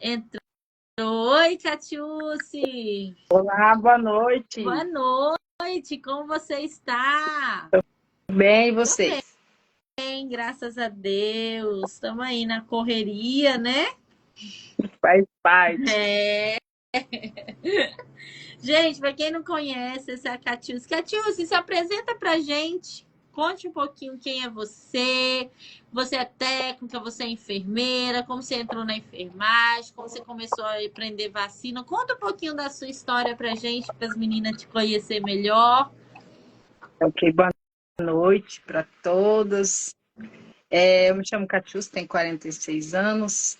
Entrou. Oi, Catiúce. Olá, boa noite. Boa noite. Como você está? Bem, e Tô vocês? bem, graças a Deus. Estamos aí na correria, né? Faz parte. É. Gente, para quem não conhece, essa é a Catiúce. Catiúce, se apresenta pra gente. Conte um pouquinho quem é você. Você é técnica, você é enfermeira, como você entrou na enfermagem, como você começou a aprender vacina. Conta um pouquinho da sua história pra gente, para as meninas te conhecer melhor. Ok, boa noite para todas. Eu me chamo Catius, tenho 46 anos.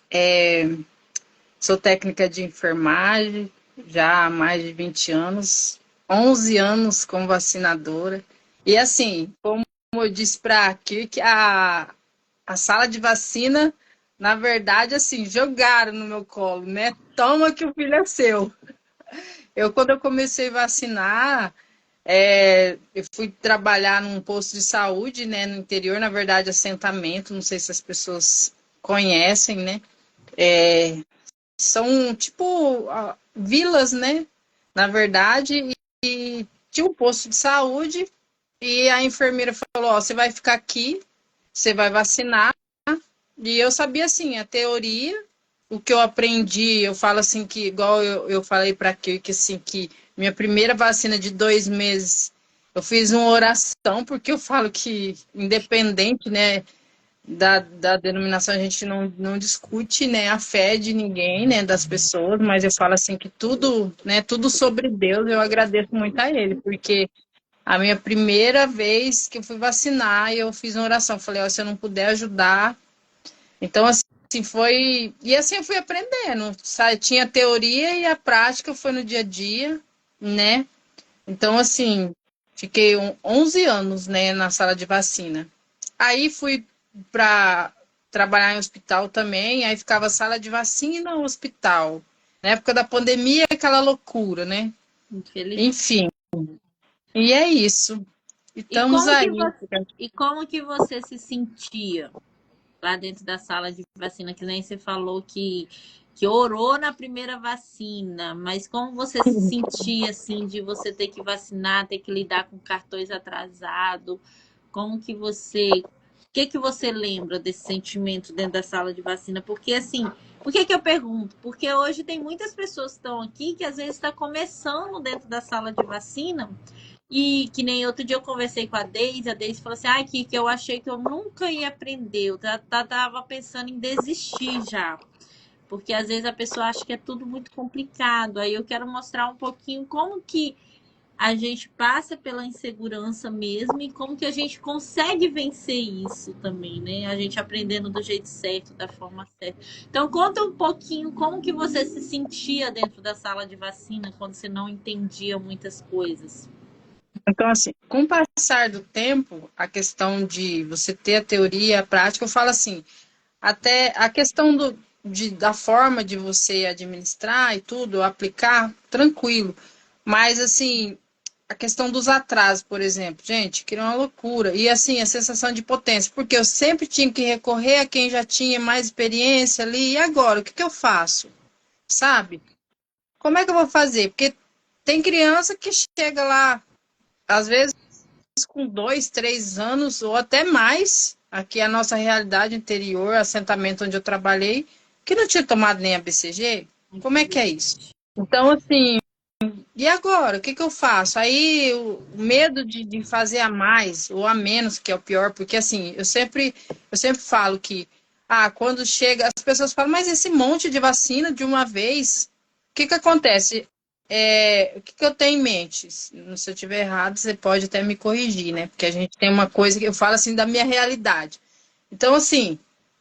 Sou técnica de enfermagem já há mais de 20 anos. 11 anos como vacinadora. E assim, como eu disse para aqui, que a sala de vacina, na verdade, assim, jogaram no meu colo, né? Toma que o filho é seu. Quando eu comecei a vacinar, eu fui trabalhar num posto de saúde, né, no interior, na verdade, assentamento, não sei se as pessoas conhecem, né? É, São tipo vilas, né? Na verdade, e tinha um posto de saúde e a enfermeira falou: Ó, você vai ficar aqui, você vai vacinar. E eu sabia assim, a teoria, o que eu aprendi, eu falo assim que, igual eu falei para que assim, que minha primeira vacina de 2 meses, eu fiz uma oração, porque eu falo que, independente, né, da denominação, a gente não discute, né, a fé de ninguém, né, das pessoas, mas eu falo assim que tudo, né, tudo sobre Deus, eu agradeço muito a Ele, porque a minha primeira vez que eu fui vacinar, eu fiz uma oração, falei, ó, se eu não puder ajudar, então, assim, foi. E assim eu fui aprendendo. Sabe? Tinha a teoria e a prática foi no dia a dia, né? Então, assim, fiquei 11 anos, né, na sala de vacina. Aí fui para trabalhar em hospital também, aí ficava sala de vacina no hospital. Na época da pandemia, aquela loucura, né? Infelizmente. Enfim, e é isso. E E estamos como que aí. você, e como que você se sentia lá dentro da sala de vacina? Que nem você falou que orou na primeira vacina, mas como você se sentia assim de você ter que vacinar, ter que lidar com cartões atrasados? Como que você, o que que você lembra desse sentimento dentro da sala de vacina? Porque assim, por que que eu pergunto? Porque hoje tem muitas pessoas que estão aqui que às vezes está começando dentro da sala de vacina e que nem outro dia eu conversei com a Deise falou assim, ah, que eu achei que eu nunca ia aprender, eu tava pensando em desistir já. Porque às vezes a pessoa acha que é tudo muito complicado. Aí eu quero mostrar um pouquinho como que a gente passa pela insegurança mesmo e como que a gente consegue vencer isso também, né? A gente aprendendo do jeito certo, da forma certa. Então conta um pouquinho como que você se sentia dentro da sala de vacina quando você não entendia muitas coisas. Então, assim, com o passar do tempo, a questão de você ter a teoria e a prática, eu falo assim, até a questão da forma de você administrar e tudo, aplicar, tranquilo. Mas, assim, a questão dos atrasos, por exemplo, gente, que é uma loucura. E, assim, a sensação de potência, porque eu sempre tinha que recorrer a quem já tinha mais experiência ali. E agora, o que eu faço? Sabe? Como é que eu vou fazer? Porque tem criança que chega lá, às vezes, com 2, 3 anos ou até mais, aqui é a nossa realidade interior, assentamento onde eu trabalhei, que não tinha tomado nem a BCG. Como é que é isso? Então, assim, e agora? O que eu faço? Aí o medo de fazer a mais ou a menos, que é o pior, porque assim, eu sempre falo que quando chega, as pessoas falam, mas esse monte de vacina de uma vez, o que acontece? O que eu tenho em mente? Se eu estiver errado, você pode até me corrigir, né? Porque a gente tem uma coisa que eu falo assim da minha realidade. Então, assim,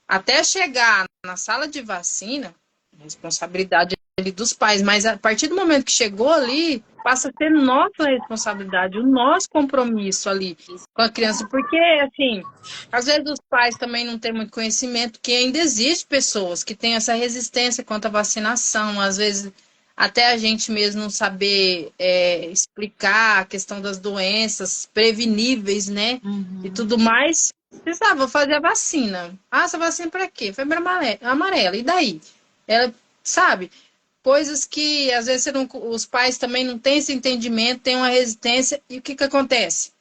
até chegar na sala de vacina, responsabilidade ali dos pais, mas a partir do momento que chegou ali, passa a ser nossa responsabilidade, o nosso compromisso ali com a criança, porque, assim, às vezes os pais também não têm muito conhecimento que ainda existe pessoas que têm essa resistência quanto à vacinação, às vezes até a gente mesmo não saber explicar a questão das doenças preveníveis, né, e Uhum. tudo mais. Você sabe, vou fazer a vacina. Ah, essa vacina para quê? Febre amarela. E daí? Ela sabe? Coisas que às vezes os pais também não têm esse entendimento, têm uma resistência, e o que que acontece?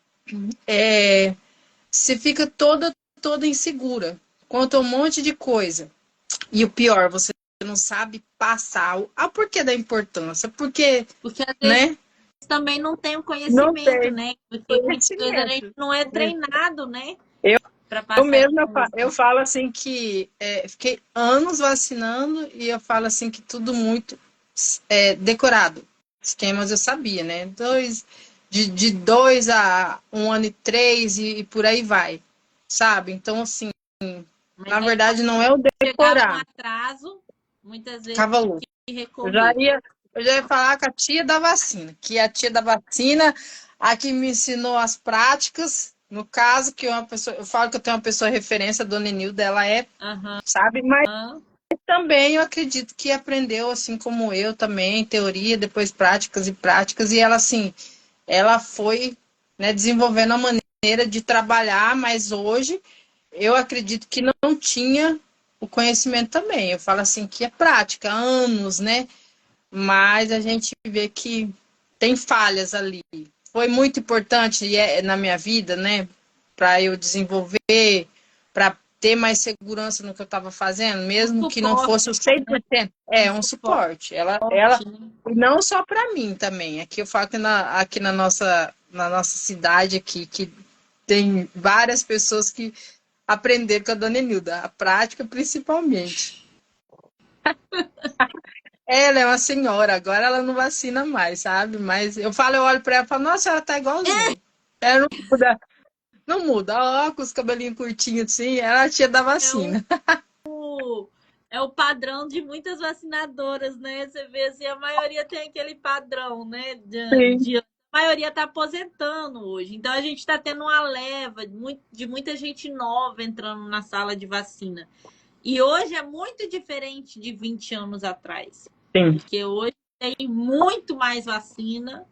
Você fica toda insegura, conta um monte de coisa. E o pior, você não sabe passar o porquê da importância, porque, Porque às vezes né? também não tem o Não conhecimento, tem né? Porque muitas vezes a gente conhecimento. não é treinado, né? Eu, Para eu passar mesma eu informação. falo assim que fiquei anos vacinando e eu falo assim que tudo muito decorado. Esquemas eu sabia, né? De 2 a 1 ano e 3 e por aí vai, sabe? Então, assim, Mas na aí verdade não é o chegava um decorar, atraso, muitas vezes ficava tinha louco. que Eu já recorrer. ia, eu já ia falar com a tia da vacina, que a tia da vacina, a que me ensinou as práticas, no caso, que uma pessoa, eu falo que eu tenho uma pessoa referência, a dona Nilda, ela Aham. sabe, mas também eu acredito que aprendeu, assim como eu também, teoria, depois práticas e práticas, e ela, assim, ela foi, né, desenvolvendo a maneira de trabalhar, mas hoje eu acredito que não tinha o conhecimento também. Eu falo assim que é prática, anos, né? Mas a gente vê que tem falhas ali. Foi muito importante na minha vida, né? Para eu desenvolver, para ter mais segurança no que eu estava fazendo, mesmo que não fosse o Suporte, 100%. um É um suporte, suporte. Ela né? e não só para mim também. Aqui eu falo que aqui na nossa cidade aqui, que tem várias pessoas que aprenderam com a dona Enilda, a prática principalmente. Ela é uma senhora, agora ela não vacina mais, sabe? Mas eu olho pra ela e falo, nossa, ela tá igualzinha. Ela não muda. Ó, com os cabelinhos curtinhos assim, ela é a tia da É o, vacina. é o padrão de muitas vacinadoras, né? Você vê assim, a maioria tem aquele padrão, né? Sim, A maioria está aposentando hoje. Então a gente está tendo uma leva de muita gente nova entrando na sala de vacina. E hoje é muito diferente de 20 anos atrás. sim, Porque hoje tem muito mais vacina,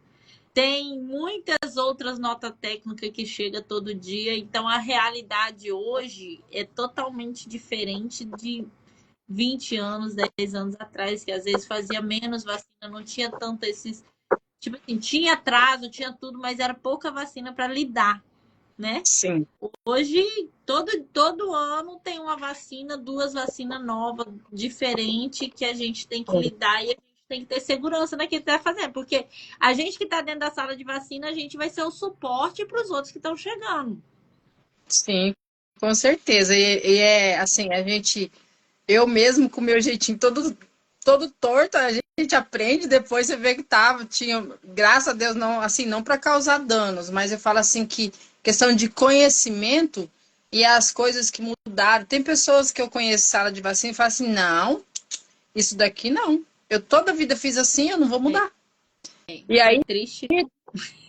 tem muitas outras notas técnicas que chega todo dia, então a realidade hoje é totalmente diferente de 20 anos, 10 anos atrás, que às vezes fazia menos vacina, não tinha tanto esses. Tipo assim, tinha atraso, tinha tudo, mas era pouca vacina para lidar, né? sim. Hoje, todo ano tem uma vacina, duas vacinas novas, diferentes, que a gente tem que lidar e a gente tem que ter segurança naquilo que está fazendo. Porque a gente que está dentro da sala de vacina, a gente vai ser o suporte para os outros que estão chegando. Sim, com certeza. E é assim, eu mesmo com o meu jeitinho todo torto, a gente aprende, depois você vê que tinha, graças a Deus, não, assim, não para causar danos, mas eu falo assim que questão de conhecimento e as coisas que mudaram. Tem pessoas que eu conheço sala de vacina e falam assim, não, isso daqui não. Eu toda a vida fiz assim, eu não vou mudar. E Isso é aí triste.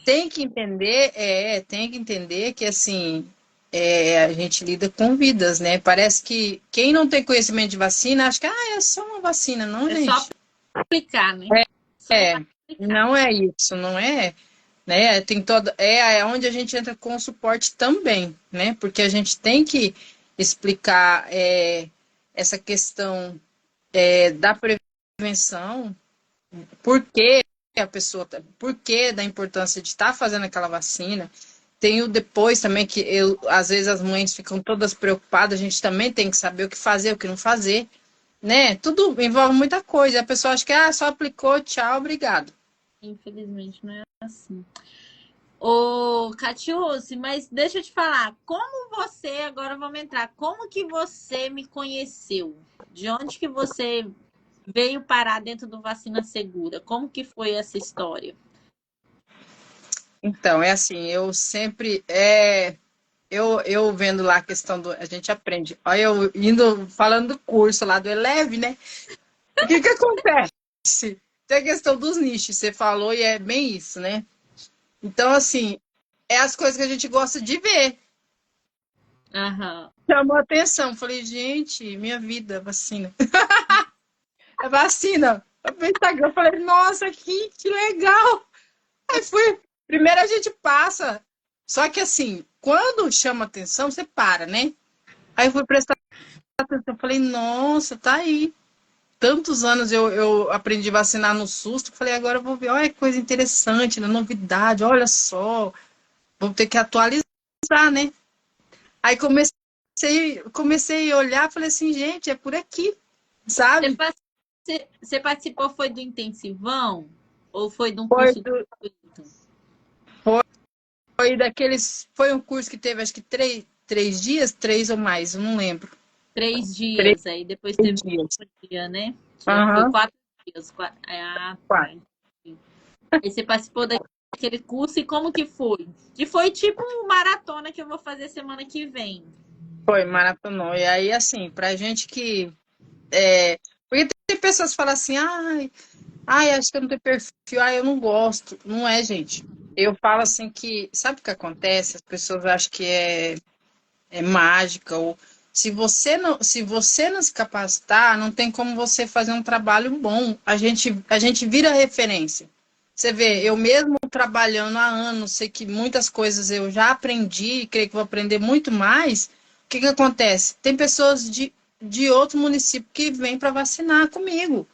tem que entender que assim a gente lida com vidas, né? Parece que quem não tem conhecimento de vacina acha que é só uma vacina, não, É só gente. aplicar, né? Só É, aplicar. não é isso, não é, né? Tem é onde a gente entra com o suporte também, né? Porque a gente tem que explicar essa questão da prevenção, por que a pessoa, por que da importância de estar fazendo aquela vacina. Tem o depois também, que às vezes as mães ficam todas preocupadas, a gente também tem que saber o que fazer, o que não fazer, né? Tudo envolve muita coisa. A pessoa acha que só aplicou, tchau, obrigado. Infelizmente, não é assim. Ô, Catiúce, mas deixa eu te falar, como você, agora vamos entrar, como que você me conheceu? De onde que você veio parar dentro do Vacina Segura? Como que foi essa história? Então, é assim, eu sempre, eu vendo lá a questão a gente aprende. Olha, eu indo, falando do curso lá do Eleve, né? O que que acontece? Tem a questão dos nichos, você falou, e é bem isso, né? Então, assim, é as coisas que a gente gosta de ver. Aham. Chamou a atenção. Falei, gente, minha vida, vacina. É vacina. Eu fui no Instagram, falei, nossa, que legal. Aí fui. Primeiro a gente passa. Só que assim, quando chama atenção, você para, né? Aí eu fui prestar atenção, falei, nossa, tá aí. tantos anos eu aprendi a vacinar no susto, falei, agora eu vou ver, olha que coisa interessante, né? Novidade, olha só, vou ter que atualizar, né? Aí comecei a olhar, falei assim, gente, é por aqui, sabe? Você participou, foi do intensivão? Ou foi de um Foi, curso gratuito? foi um curso que teve acho que três dias, três ou mais, eu não lembro. 3 Três dias, aí depois teve dias. um dia, né? Foi Aham, 4 dias. Ah, tá. quase. Entendi. Aí você participou daquele curso e como que foi? Que foi tipo uma maratona que eu vou fazer semana que vem. Foi, maratonou. E aí, assim, pra gente que. Porque tem pessoas que falam assim, ai, acho que eu não tenho perfil, ai, eu não gosto. Não é, gente. Eu falo assim que, sabe o que acontece? As pessoas acham que é mágica, ou se você não se capacitar, não tem como você fazer um trabalho bom. A gente vira referência. Você vê, eu mesmo trabalhando há anos, sei que muitas coisas eu já aprendi, e creio que vou aprender muito mais. O que que acontece? Tem pessoas de outro município que vêm para vacinar comigo.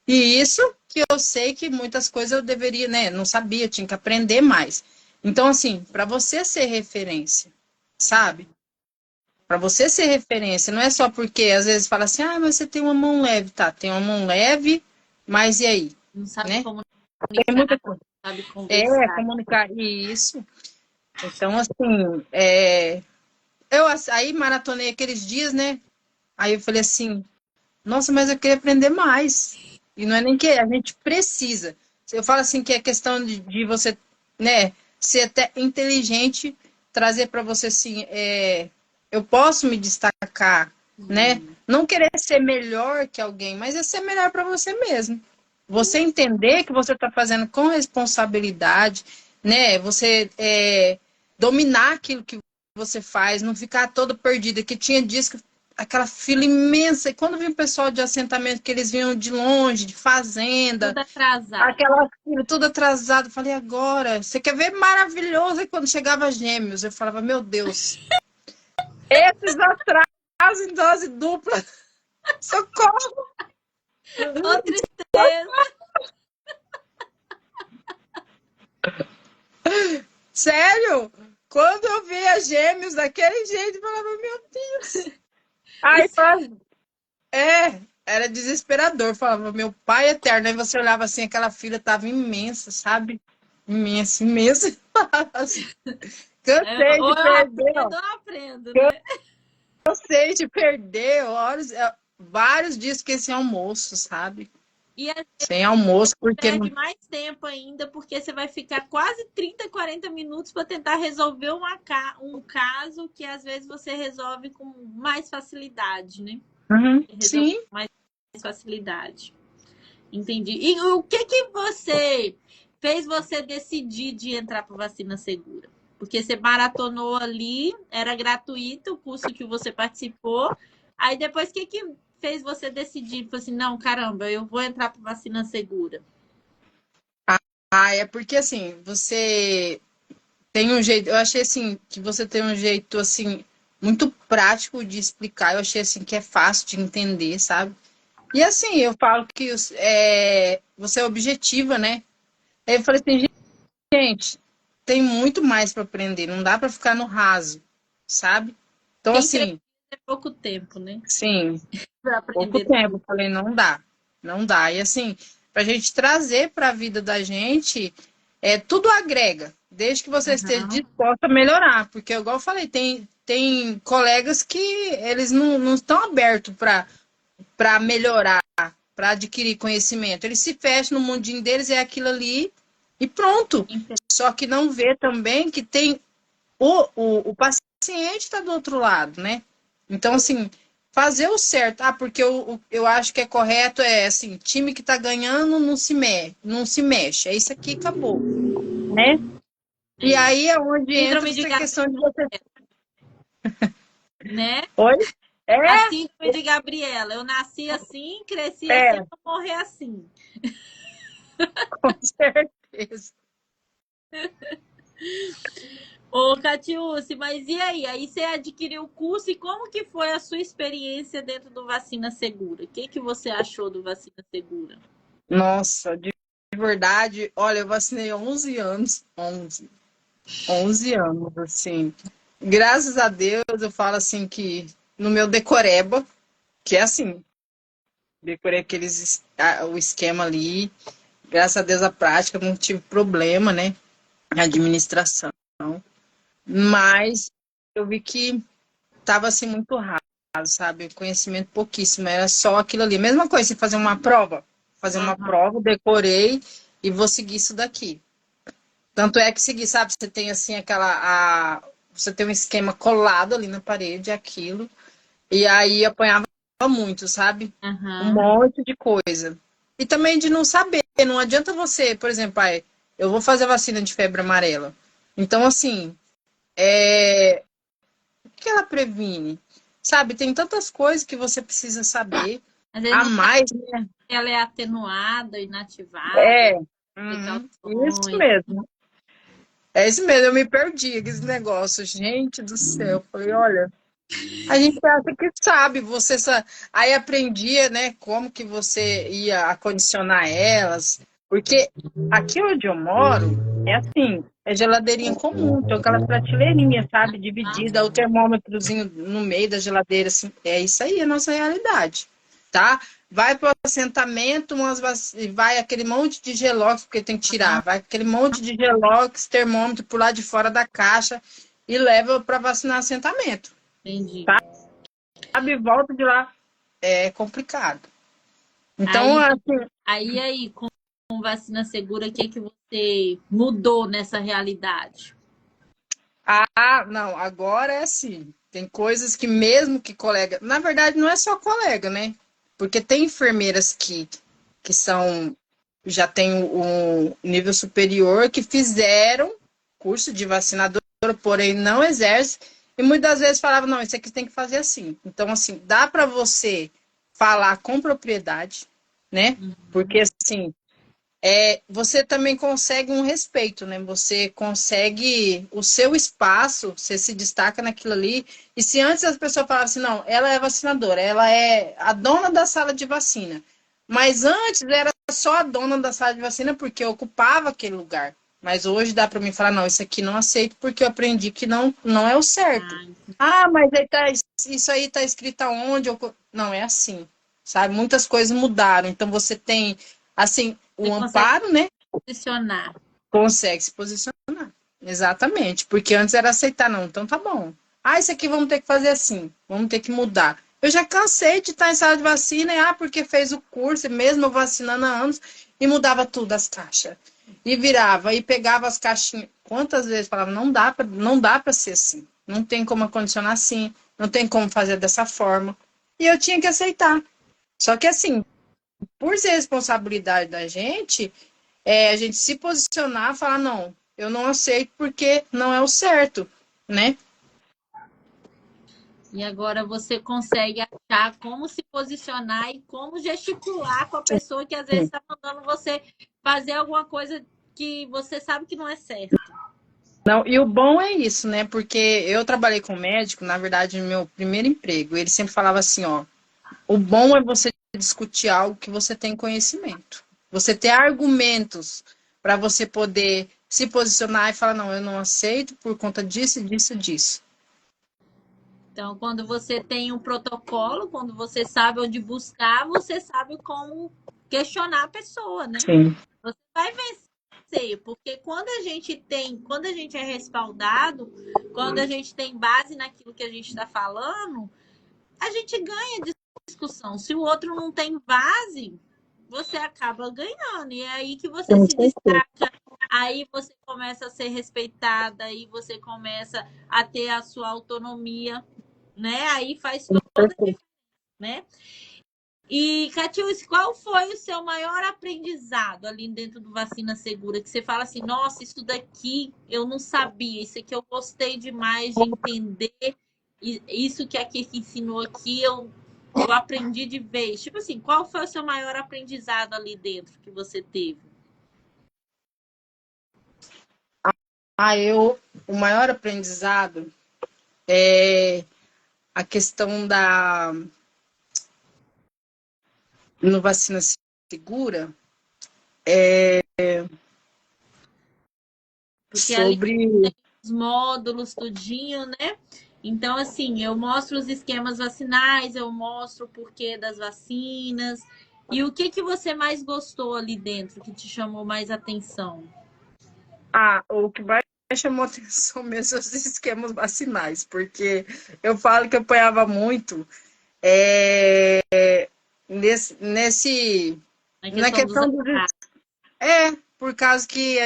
E isso que eu sei que muitas coisas eu deveria, né? Não sabia, tinha que aprender mais. Então, assim, para você ser referência, sabe? Para você ser referência, não é só porque às vezes fala assim, mas você tem uma mão leve, tá? Tem uma mão leve, mas e aí, Não sabe né? Tem comunicar, muita coisa. não sabe É, conversar. comunicar isso. Então, assim, aí maratonei aqueles dias, né? Aí eu falei assim, nossa, mas eu queria aprender mais. E não é nem que a gente precisa. Eu falo assim que é questão de você, né, ser até inteligente, trazer para você assim, eu posso me destacar, né? Não querer ser melhor que alguém, mas é ser melhor para você mesmo. Você entender que você está fazendo com responsabilidade, né? Você dominar aquilo que você faz, não ficar todo perdido. Que tinha dias que aquela fila imensa. E quando vinha o pessoal de assentamento, que eles vinham de longe, de fazenda, Tudo atrasado. aquela fila tudo atrasado. Eu falei, agora, você quer ver maravilhoso? E quando chegava Gêmeos, eu falava, meu Deus, esses atrasos em dose dupla, socorro! Ô, tristeza! Sério? Quando eu via Gêmeos daquele jeito, eu falava, meu Deus. Aí, Isso, era desesperador. Eu falava, meu pai eterno. Aí você olhava assim, aquela fila tava imensa, sabe? Imensa, imensa. Cansei ou de eu perder, ó. aprendo ou eu aprendo, né? Cansei de perder horas, vários dias que sem almoço, sabe? E às Sem almoço, porque perde não. mais tempo ainda, porque você vai ficar quase 30, 40 minutos para tentar resolver um caso que às vezes você resolve com mais facilidade, né? Uhum, Resolve sim. com mais facilidade. Entendi. E o que que fez você decidir de entrar para vacina segura? Porque você maratonou ali, era gratuito o curso que você participou. Aí depois, o que que fez você decidir? Falei assim, não, caramba, eu vou entrar para vacina segura. É porque assim, você tem um jeito, eu achei assim, que você tem um jeito assim, muito prático de explicar, eu achei assim que é fácil de entender, sabe? E assim, eu falo que você é objetiva, né? Aí eu falei assim, gente, tem muito mais para aprender, não dá para ficar no raso, sabe? Então, Tem 3 assim, dias é pouco tempo, né? sim, Para pouco aprender tempo, tudo. eu falei, não dá, não dá. E assim, para a gente trazer para a vida da gente, tudo agrega, desde que você esteja Aham. disposta a melhorar, porque, igual eu falei, tem colegas que eles não estão abertos para melhorar, para adquirir conhecimento. Eles se fecham no mundinho deles, é aquilo ali e pronto. Só que não vê também que tem o paciente está do outro lado, né? Então, assim, fazer o certo. Porque eu acho que é correto assim, time que está ganhando não se mexe. É isso aqui, acabou, né? É E isso. aí é onde entra Síndrome de essa Gabriela, questão de você. né? Oi? A É, síndrome de Gabriela. Eu nasci assim, cresci assim, é, vou morrer assim. com certeza. Ô, Catiúce, mas e aí? Aí você adquiriu o curso e como que foi a sua experiência dentro do Vacina Segura? O que que você achou do Vacina Segura? Nossa, de verdade, olha, eu vacinei há 11 anos, 11 anos, assim. Graças a Deus, eu falo assim que no meu decoreba, que é assim, decorei o esquema ali, graças a Deus a prática, não tive problema, né, na administração. Mas eu vi que tava assim muito raso, sabe? Conhecimento pouquíssimo, era só aquilo ali. Mesma coisa, se fazer uma prova. Fazer uma Aham. prova, decorei e vou seguir isso daqui. Tanto é que seguir, sabe? Você tem assim você tem um esquema colado ali na parede, aquilo. E aí apanhava muito, sabe? Um Aham. monte de coisa. E também de não saber, não adianta você, por exemplo, pai, eu vou fazer a vacina de febre amarela. Então, assim, o que ela previne? Sabe, tem tantas coisas que você precisa saber Às vezes a não sabe mais. se ela é atenuada, inativada, É, uhum, isso precauções. mesmo. É isso mesmo, eu me perdi com esse negócio. Gente do céu, eu falei, olha, a gente acha que sabe, aí aprendia, né, como que você ia acondicionar elas, porque aqui onde eu moro é assim, é geladeirinha comum, tem aquelas prateleirinhas, sabe, dividida, o termômetrozinho no meio da geladeira, assim, é isso aí, a nossa realidade, tá? Vai pro assentamento, vai aquele monte de gelox, porque tem que tirar, vai aquele monte de gelox, termômetro por lá de fora da caixa e leva para vacinar assentamento. Entendi. Sabe, volta de lá é complicado. Então, Aí, assim, com vacina segura, o que que você mudou nessa realidade? não, agora é assim. Tem coisas que mesmo que colega, na verdade não é só colega, né? Porque tem enfermeiras que são já tem um nível superior que fizeram curso de vacinador, porém não exerce e muitas vezes falavam, não, isso aqui tem que fazer assim. Então, assim, dá para você falar com propriedade, né? Porque assim, você também consegue um respeito, né? Você consegue o seu espaço, você se destaca naquilo ali. E se antes as pessoas falavam assim, não, ela é vacinadora, ela é a dona da sala de vacina. Mas antes era só a dona da sala de vacina porque ocupava aquele lugar. Mas hoje dá para mim falar, não, isso aqui não aceito porque eu aprendi que não é o certo. Ah, Ah, mas aí isso aí tá escrito aonde? Não, é assim, sabe? Muitas coisas mudaram. Então você tem, assim, você o consegue amparo, né? posicionar. Consegue se posicionar. Exatamente. Porque antes era aceitar, não. Então tá bom. Ah, isso aqui vamos ter que fazer assim. Vamos ter que mudar. Eu já cansei de estar em sala de vacina, porque fez o curso, mesmo eu vacinando há anos, e mudava tudo as caixas. E virava, e pegava as caixinhas. Quantas vezes falava, não dá para ser assim. Não tem como acondicionar assim, não tem como fazer dessa forma. E eu tinha que aceitar. Só que assim, por ser responsabilidade da gente, a gente se posicionar e falar, não, eu não aceito porque não é o certo, né? E agora você consegue achar como se posicionar e como gesticular com a pessoa que às vezes está mandando você fazer alguma coisa que você sabe que não é certo. Não, e o bom é isso, né? Porque eu trabalhei com médico, na verdade, no meu primeiro emprego, ele sempre falava assim, ó, o bom é você discutir algo que você tem conhecimento. Você ter argumentos para você poder se posicionar e falar, não, eu não aceito por conta disso, disso, disso. Então, quando você tem um protocolo, quando você sabe onde buscar, você sabe como questionar a pessoa, né? Sim, Você vai vencer, porque quando a gente é respaldado, quando a gente tem base naquilo que a gente está falando, a gente ganha discussão. Se o outro não tem base, você acaba ganhando. E é aí que você com se certeza. destaca, aí você começa a ser respeitada, aí você começa a ter a sua autonomia, né? Aí faz toda a diferença, né? E, Catiúcia, qual foi o seu maior aprendizado ali dentro do Vacina Segura? Que você fala assim, nossa, isso daqui eu não sabia, isso aqui eu gostei demais de entender, e isso que a Kiki ensinou aqui, eu aprendi de vez. Tipo assim, qual foi o seu maior aprendizado ali dentro que você teve? O maior aprendizado é a questão da no vacina segura, Porque ali sobre os módulos, tudinho, né? Então, assim, eu mostro os esquemas vacinais, eu mostro o porquê das vacinas. E o que que você mais gostou ali dentro, que te chamou mais atenção? o que mais chamou atenção mesmo são os esquemas vacinais, porque eu falo que eu apanhava muito é, nesse Na na questão dos questão do por causa que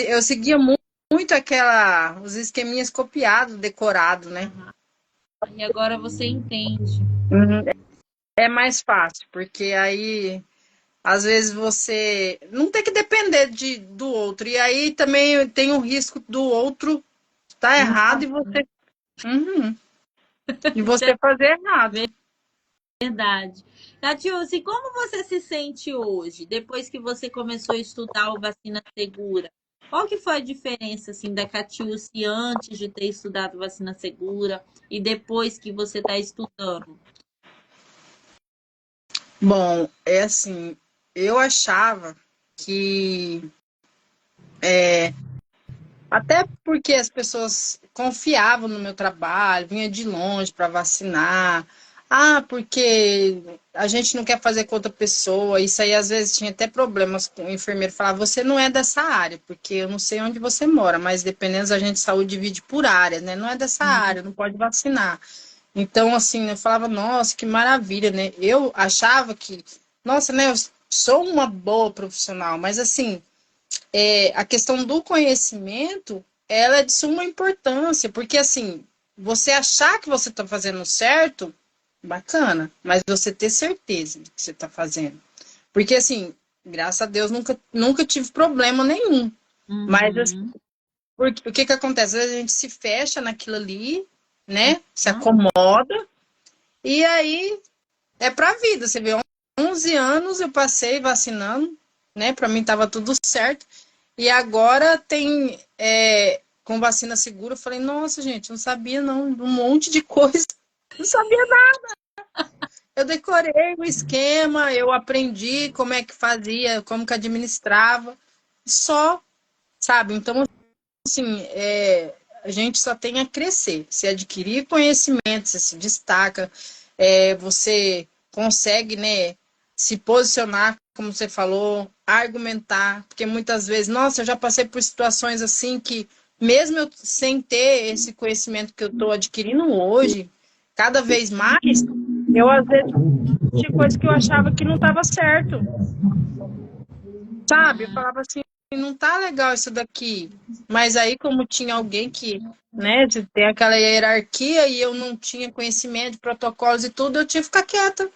eu seguia muito os esqueminhas copiados, decorado, né? e agora você entende. Uhum. É mais fácil, porque aí às vezes você não tem que depender do outro. E aí também tem o risco do outro estar errado Uhum. e Isso é você fazer errado. verdade. Catiúcia, como você se sente hoje, depois que você começou a estudar o vacina segura? Qual que foi a diferença assim da Catiúcia antes de ter estudado vacina segura e depois que você está estudando? Bom, é assim, eu achava que até porque as pessoas confiavam no meu trabalho, vinha de longe para vacinar. Ah, porque a gente não quer fazer com outra pessoa. Isso aí às vezes tinha até problemas com o enfermeiro falar, você não é dessa área, porque eu não sei onde você mora, mas dependendo da gente de saúde divide por área, né? Não é dessa área, não pode vacinar. Então, assim, eu falava, nossa, que maravilha, né? Eu achava que, nossa, né, eu sou uma boa profissional, mas assim, a questão do conhecimento, ela é de suma importância, porque assim, você achar que você está fazendo certo, bacana, mas você ter certeza de que você está fazendo. Porque assim, graças a Deus, nunca tive problema nenhum. Mas assim, Uhum. o que que acontece? Às vezes a gente se fecha naquilo ali, né? Se Uhum. acomoda, e aí é pra vida. Você vê, 11 anos eu passei vacinando, né? Pra mim tava tudo certo. E agora tem com vacina segura. Eu falei, nossa, gente, não sabia não, um monte de coisa. Não sabia nada. Eu decorei o esquema, eu aprendi como é que fazia, como que administrava. Só, sabe? Então, assim, a gente só tem a crescer. Se adquirir conhecimento, você se destaca, você consegue, né, se posicionar, como você falou, argumentar, porque muitas vezes, nossa, eu já passei por situações assim que, mesmo eu sem ter esse conhecimento que eu estou adquirindo hoje, cada vez mais, eu às vezes tinha coisas que eu achava que não estava certo, sabe? Eu falava assim, não tá legal isso daqui. Mas aí, como tinha alguém que, né, tem aquela hierarquia e eu não tinha conhecimento de protocolos e tudo, eu tinha que ficar quieta.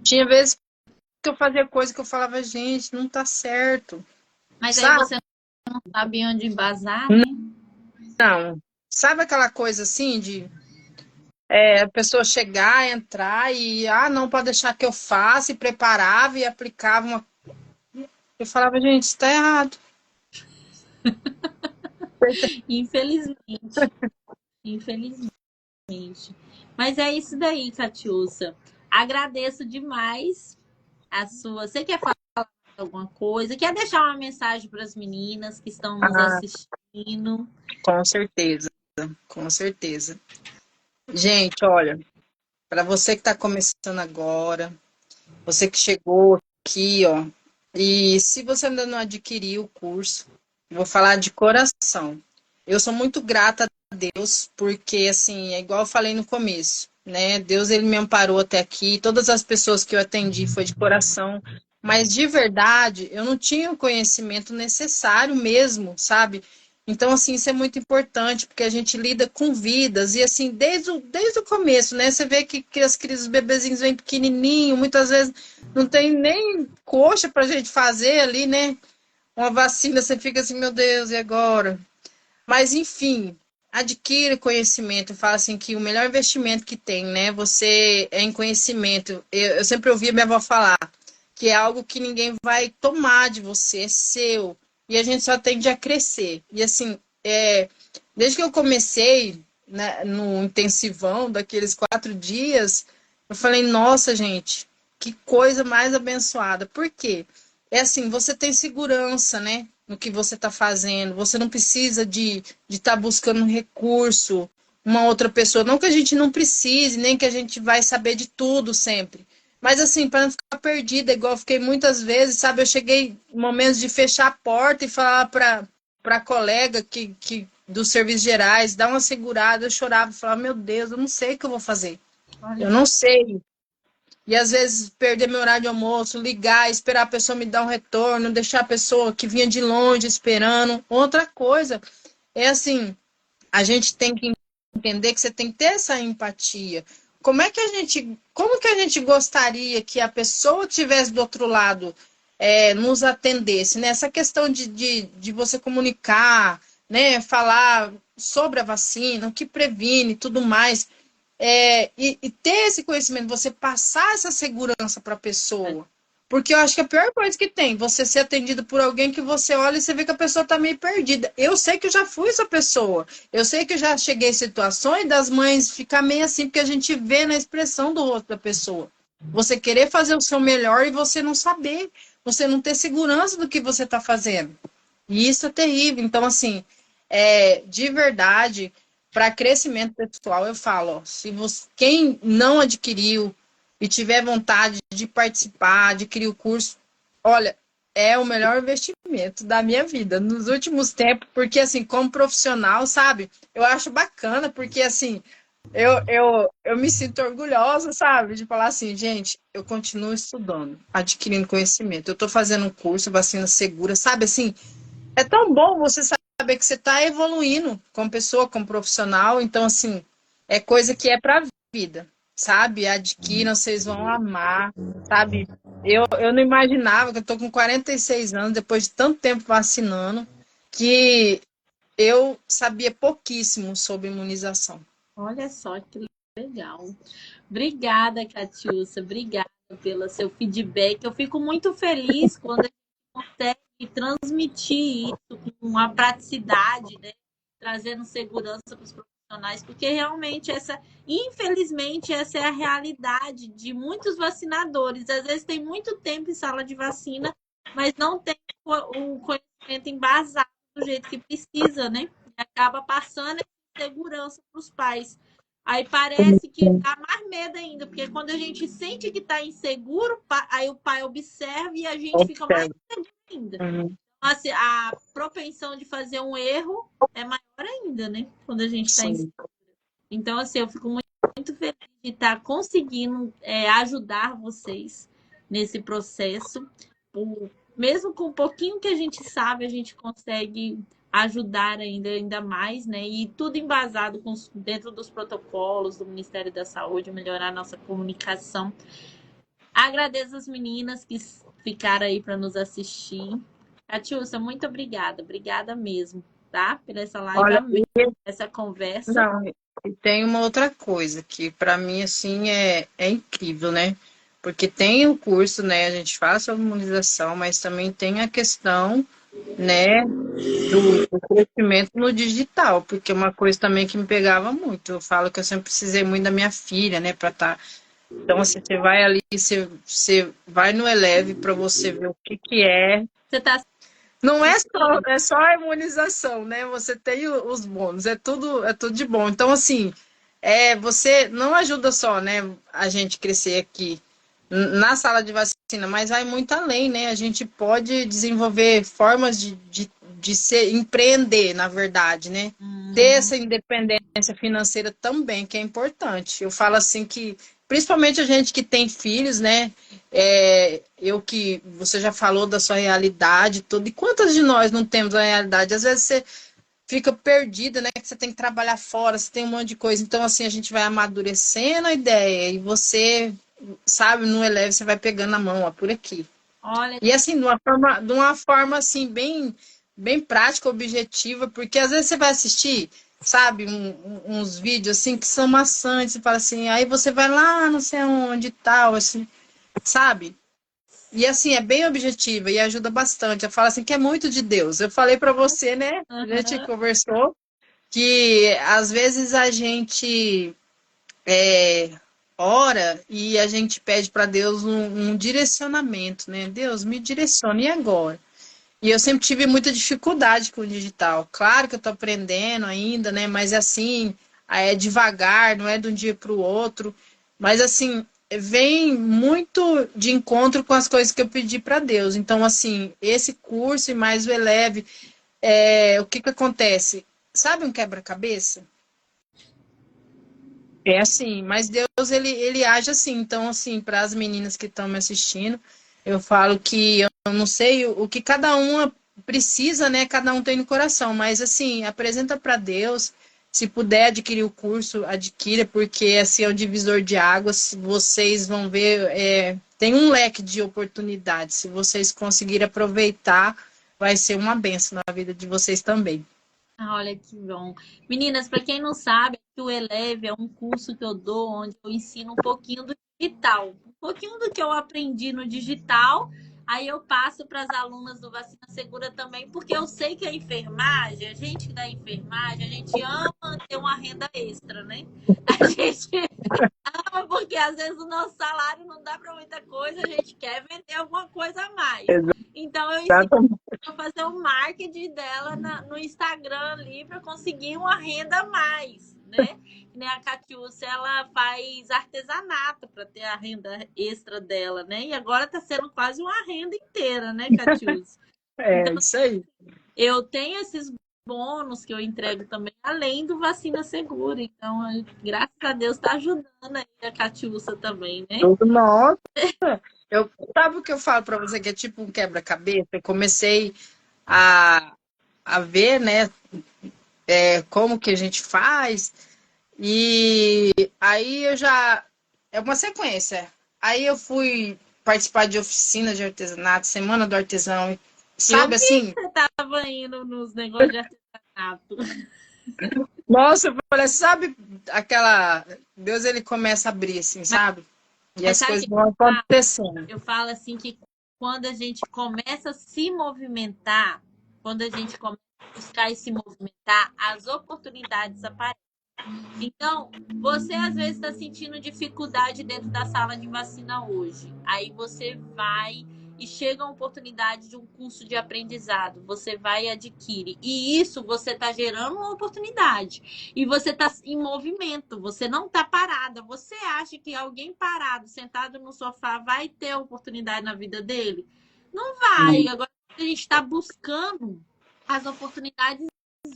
Tinha vezes que eu fazia coisa que eu falava, gente, não tá certo, Mas aí sabe? você não sabe onde embasar, né? Não. Sabe aquela coisa assim de a pessoa chegar, entrar e, não, pode deixar que eu faça, e preparava e aplicava uma. Eu falava, gente, isso tá errado. Infelizmente. Infelizmente. Mas é isso daí, Catiúcia. Agradeço demais a sua. Você quer falar alguma coisa? Quer deixar uma mensagem para as meninas que estão nos Ah, assistindo? com certeza, com certeza. Gente, olha, para você que está começando agora, você que chegou aqui, ó, e se você ainda não adquiriu o curso, eu vou falar de coração. Eu sou muito grata a Deus, porque assim, é igual eu falei no começo, né? Deus ele me amparou até aqui, todas as pessoas que eu atendi foi de coração, mas de verdade, eu não tinha o conhecimento necessário mesmo, sabe? Então, assim, isso é muito importante, porque a gente lida com vidas, e assim, desde o começo, né? Você vê que as crianças, os bebezinhos vêm pequenininho, muitas vezes não tem nem coxa pra gente fazer ali, né? Uma vacina, você fica assim, meu Deus, e agora? Mas, enfim, adquire conhecimento. Eu falo assim que o melhor investimento que tem, né? Você é em conhecimento. Eu sempre ouvi a minha avó falar que é algo que ninguém vai tomar de você, é seu. e a gente só tende a crescer. E assim, desde que eu comecei, né, no intensivão daqueles 4 dias, eu falei, nossa, gente, que coisa mais abençoada. Por quê? É assim, você tem segurança, né, no que você está fazendo. Você não precisa de estar buscando um recurso, uma outra pessoa. Não que a gente não precise, nem que a gente vai saber de tudo sempre. Mas assim, para não ficar perdida, igual eu fiquei muitas vezes, sabe? Eu cheguei em momentos de fechar a porta e falar para colega que dos serviços gerais, dar uma segurada, eu chorava, falava, meu Deus, eu não sei o que eu vou fazer. Olha Eu só. não sei. E às vezes perder meu horário de almoço, ligar, esperar a pessoa me dar um retorno, deixar a pessoa que vinha de longe esperando. Outra coisa é assim, a gente tem que entender que você tem que ter essa empatia. Como que a gente gostaria que a pessoa que estivesse do outro lado nos atendesse, né? Essa questão de você comunicar, né? Falar sobre a vacina, o que previne, tudo mais. E ter esse conhecimento, você passar essa segurança para a pessoa. Porque eu acho que a pior coisa que tem, você ser atendido por alguém que você olha e você vê que a pessoa está meio perdida. Eu sei que eu já fui essa pessoa. Eu sei que eu já cheguei em situações das mães ficar meio assim, porque a gente vê na expressão do rosto da pessoa. Você querer fazer o seu melhor e você não saber. Você não ter segurança do que você está fazendo. E isso é terrível. Então, assim, de verdade, para crescimento pessoal, eu falo, ó, se você, quem não adquiriu e tiver vontade de participar, adquirir o curso, olha, é o melhor investimento da minha vida nos últimos tempos, porque assim, como profissional, sabe, eu acho bacana, porque assim, eu me sinto orgulhosa, sabe, de falar assim, gente, eu continuo estudando, adquirindo conhecimento, eu estou fazendo um curso, vacina segura, sabe, assim, é tão bom você saber que você está evoluindo como pessoa, como profissional. Então, assim, é coisa que é para a vida, sabe? Adquiram, vocês vão amar, sabe? Eu não imaginava que eu estou com 46 anos, depois de tanto tempo vacinando, que eu sabia pouquíssimo sobre imunização. Olha só que legal. Obrigada, Catiúcia. Obrigada pelo seu feedback. Eu fico muito feliz quando a gente consegue transmitir isso com uma praticidade, né? Trazendo segurança para os profissionais, porque realmente infelizmente, essa é a realidade de muitos vacinadores. Às vezes tem muito tempo em sala de vacina, mas não tem o conhecimento embasado do jeito que precisa, né? E acaba passando essa segurança para os pais. Aí parece que dá mais medo ainda, porque quando a gente sente que está inseguro, aí o pai observa e a gente fica mais inseguro ainda. Uhum. Assim, a propensão de fazer um erro é maior ainda, né? Quando a gente está inseguro. Então, assim, eu fico muito feliz de estar conseguindo ajudar vocês nesse processo. Mesmo com um pouquinho que a gente sabe, a gente consegue ajudar ainda mais, né? E tudo embasado dentro dos protocolos do Ministério da Saúde, melhorar a nossa comunicação. Agradeço as meninas que ficaram aí para nos assistir. Catiúcia, muito obrigada. Obrigada mesmo, tá? Por essa live, Olha, amei essa conversa. não, e tem uma outra coisa que para mim assim é incrível, né? Porque tem o curso, né? A gente faz sobre imunização, mas também tem a questão, né, do crescimento no digital, porque é uma coisa também que me pegava muito. Eu falo que eu sempre precisei muito da minha filha, né, para estar. Então, assim, você vai ali, você vai no Eleve para você ver o que é. Você está Não assistindo? é só a imunização, né? Você tem os bônus, é tudo de bom. Então, assim, você não ajuda só, né, a gente crescer aqui na sala de vacina, mas vai muito além, né? A gente pode desenvolver formas de empreender, na verdade, né? Ter essa independência financeira também, que é importante. Eu falo assim que, principalmente a gente que tem filhos, né? Eu que você já falou da sua realidade, tudo. E quantas de nós não temos a realidade? Às vezes você fica perdida, né? Que você tem que trabalhar fora, você tem um monte de coisa. Então, assim, a gente vai amadurecendo a ideia e você, sabe, no Eleve você vai pegando a mão, ó, por aqui. Olha, E assim, de uma forma assim, bem prática, objetiva, porque às vezes você vai assistir, sabe, uns vídeos assim que são maçantes, você fala assim, aí você vai lá, não sei onde e tal, assim, sabe? E assim, é bem objetiva e ajuda bastante. Eu falo assim que é muito de Deus. Eu falei para você, né? A gente Aham. conversou que às vezes a gente ora e a gente pede para Deus um direcionamento, né? Deus, me direcione e agora? E eu sempre tive muita dificuldade com o digital. Claro que eu estou aprendendo ainda, né? Mas assim, é devagar, não é de um dia para o outro. Mas assim, vem muito de encontro com as coisas que eu pedi para Deus. Então, assim, esse curso e mais o Eleve, o que que acontece? Sabe um quebra-cabeça? É assim, mas Deus, ele age assim. Então, assim, para as meninas que estão me assistindo, eu falo que eu não sei o que cada uma precisa, né? Cada um tem no coração, mas assim, apresenta para Deus. Se puder adquirir o curso, adquira, porque assim é um divisor de águas. Vocês vão ver, tem um leque de oportunidades. Se vocês conseguirem aproveitar, vai ser uma bênção na vida de vocês também. Ah, olha que bom. Meninas, para quem não sabe, o Eleve é um curso que eu dou onde eu ensino um pouquinho do digital, um pouquinho do que eu aprendi no digital. Aí eu passo para as alunas do Vacina Segura também, porque eu sei que a enfermagem, a gente da enfermagem, a gente ama ter uma renda extra, né? A gente ama porque às vezes o nosso salário não dá para muita coisa, a gente quer vender alguma coisa a mais. Então eu ensino Exatamente. a fazer o marketing dela no Instagram ali para conseguir uma renda a mais, né? Né, a Catiúcia, ela faz artesanato para ter a renda extra dela, né? E agora está sendo quase uma renda inteira, né, Catiúcia? É Então, isso aí. eu tenho esses bônus que eu entrego também, além do Vacina Segura. Então, graças a Deus, está ajudando aí a Catiúcia também, né? Tudo nosso. Sabe o que eu falo para você que é tipo um quebra-cabeça? Eu comecei a, a ver, né, como que a gente faz, e aí eu já. É uma sequência. Aí eu fui participar de oficinas de artesanato, Semana do Artesão, Eu sabe vi assim? que você estava indo nos negócios de artesanato. Nossa, eu falei, sabe aquela. Deus ele começa a abrir, assim, sabe? E Mas as sabe o coisas que vão acontecendo. eu falo assim que quando a gente começa a se movimentar, quando a gente começa a buscar e se movimentar, as oportunidades aparecem. Então, você às vezes está sentindo dificuldade dentro da sala de vacina hoje. Aí você vai e chega a oportunidade de um curso de aprendizado. Você vai e adquire. E isso você está gerando uma oportunidade. E você está em movimento. Você não está parada. Você acha que alguém parado, sentado no sofá, vai ter oportunidade na vida dele? Não vai. Agora a gente está buscando as oportunidades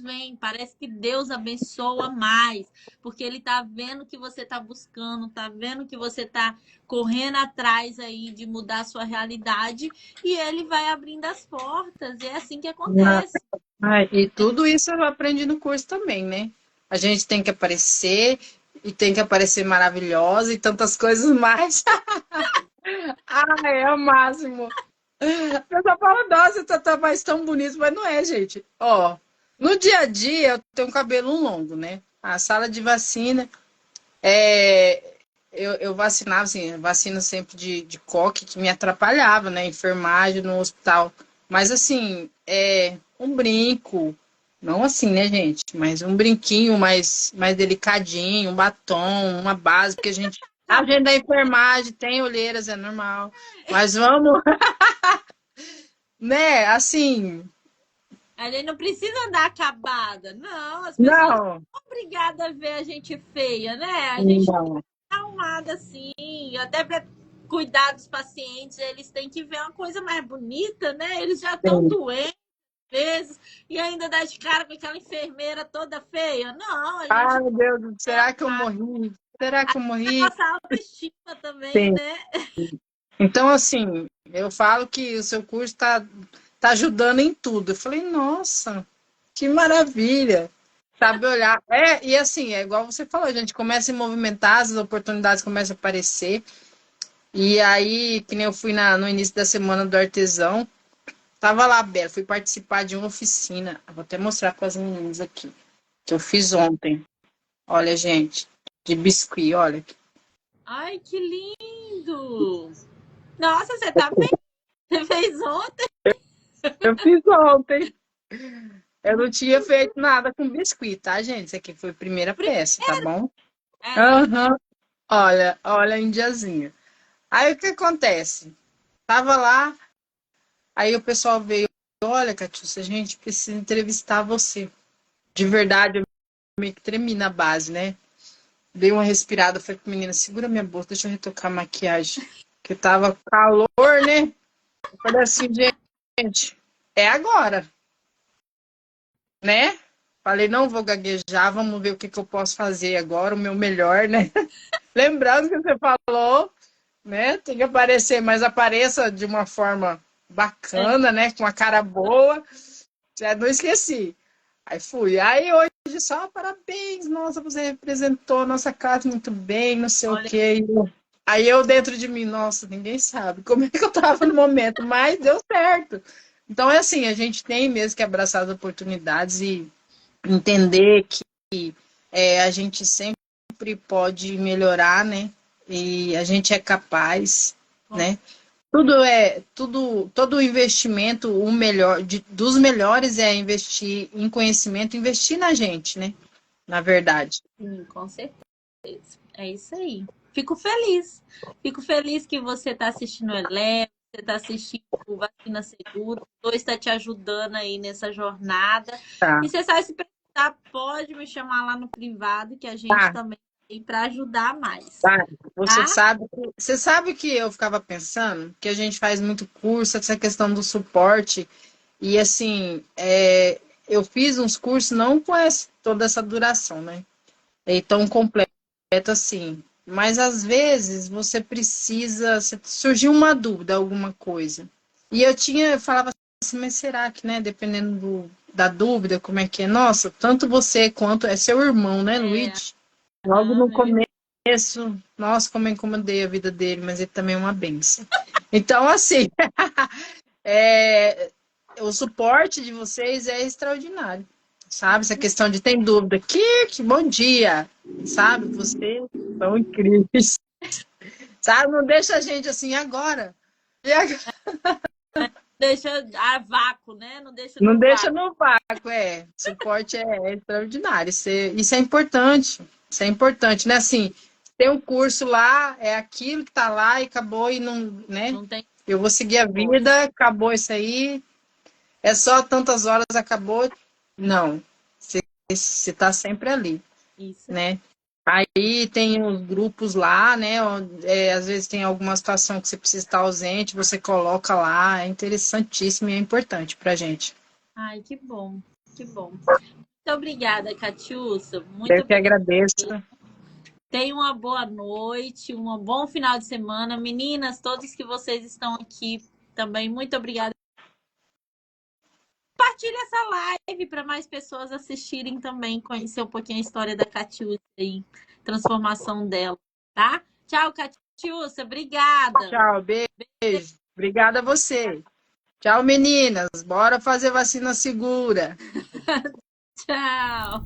vem, parece que Deus abençoa mais, porque ele tá vendo que você tá buscando, tá vendo que você tá correndo atrás aí de mudar a sua realidade e ele vai abrindo as portas, e é assim que acontece. E tudo isso eu aprendi no curso também, né? A gente tem que aparecer e tem que aparecer maravilhosa e tantas coisas mais. É o máximo. A pessoa fala, nossa, tá mais tão bonito, mas não é, gente. Ó, no dia a dia eu tenho um cabelo longo, né? A sala de vacina, eu vacinava, assim, vacina sempre de coque, que me atrapalhava, né? Enfermagem no hospital. Mas assim, um brinco, não assim, né, gente? Mas um brinquinho mais delicadinho, um batom, uma base, porque a gente da enfermagem tem olheiras, é normal. Mas vamos, né? Assim, A gente não precisa andar acabada, não, as pessoas não não, são obrigadas a ver a gente feia, né? A gente tem que não, estar arrumada assim, até para cuidar dos pacientes, eles têm que ver uma coisa mais bonita, né? Eles já estão tem. doentes vezes e ainda dá de cara com aquela enfermeira toda feia. Não, a Ai, gente meu Deus, é será que eu morri? Será que eu a morri? nossa autoestima também, Sim. né? Então, assim, eu falo que o seu curso tá ajudando em tudo. Eu falei, nossa, que maravilha. Sabe olhar. E assim, é igual você falou, a gente começa a se movimentar, as oportunidades começam a aparecer. E aí, que nem eu fui no início da semana do artesão, tava lá, Bela, fui participar de uma oficina. Eu vou até mostrar para as meninas aqui, que eu fiz ontem. Olha, gente, de biscuit, olha. Ai, que lindo! Nossa, você tá bem. Você fez ontem? Eu fiz ontem. Eu não tinha feito nada com biscuit, tá, gente? Isso aqui foi a primeira peça, tá bom? É. Aham. Olha a indiazinha. Aí o que acontece? Tava lá, aí o pessoal veio, olha, Catiúcia, a gente precisa entrevistar você. De verdade, eu meio que tremi na base, né? Dei uma respirada, falei pra menina, segura minha bolsa, deixa eu retocar a maquiagem. Que tava calor, né? Eu falei assim, gente, é agora, né? Falei, não vou gaguejar, vamos ver o que, que eu posso fazer agora, o meu melhor, né? Lembrando que você falou, né? Tem que aparecer, mas apareça de uma forma bacana, né? Com uma cara boa. Já não esqueci. Aí fui. Aí hoje só parabéns, nossa, você representou a nossa casa muito bem, não sei o Olha, quê. Aí eu dentro de mim, nossa, ninguém sabe como é que eu tava no momento, mas deu certo. Então é assim, a gente tem mesmo que abraçar as oportunidades e entender que a gente sempre pode melhorar, né? E a gente é capaz, né? Todo investimento, o melhor, dos melhores é investir em conhecimento, investir na gente, né? Na verdade. sim, com certeza. É isso aí. Fico feliz. Fico feliz que você está assistindo o Eleve, você está assistindo o Vacina Segura, o dois está te ajudando aí nessa jornada. Tá, E você sabe, se precisar, pode me chamar lá no privado, que a gente tá, também tem para ajudar mais. tá. Você Tá? sabe, você sabe que eu ficava pensando que a gente faz muito curso, essa questão do suporte, e assim, eu fiz uns cursos não com toda essa duração, né? É tão completo assim. Mas às vezes você precisa, surgiu uma dúvida, alguma coisa. E eu falava assim, mas será que, né, dependendo da dúvida, como é que é? Nossa, tanto você quanto é seu irmão, né, É, Luigi? Logo no meu irmão. começo, nossa, como eu incomodei a vida dele, mas ele também é uma benção. Então, assim, é, o suporte de vocês é extraordinário, sabe? Essa questão de tem dúvida, que bom dia, sabe? Vocês são incríveis, sabe? Não deixa a gente assim agora. E agora? Deixa a vácuo, né? Não deixa Não no deixa vácuo. no vácuo, é. Suporte é extraordinário. Isso é importante. Isso é importante, né? Assim, tem um curso lá, é aquilo que tá lá e acabou e não, né? Não tem Eu vou seguir a força. vida, acabou isso aí, é só tantas horas, acabou. Não, você está sempre ali, Isso. né? Aí tem os grupos lá, né? Às vezes tem alguma situação que você precisa estar ausente, você coloca lá, é interessantíssimo e é importante pra gente. Ai, que bom. Que bom. Muito obrigada, Catiúcia. Muito Eu que obrigada. agradeço. Tenha uma boa noite, um bom final de semana. Meninas, todos que vocês estão aqui também, muito obrigada. Compartilhe essa live para mais pessoas assistirem também, conhecer um pouquinho a história da Catiúcia e transformação dela, tá? Tchau, Catiúcia. Obrigada. Tchau, beijo. Obrigada a você. Tchau, meninas. Bora fazer vacina segura. Tchau.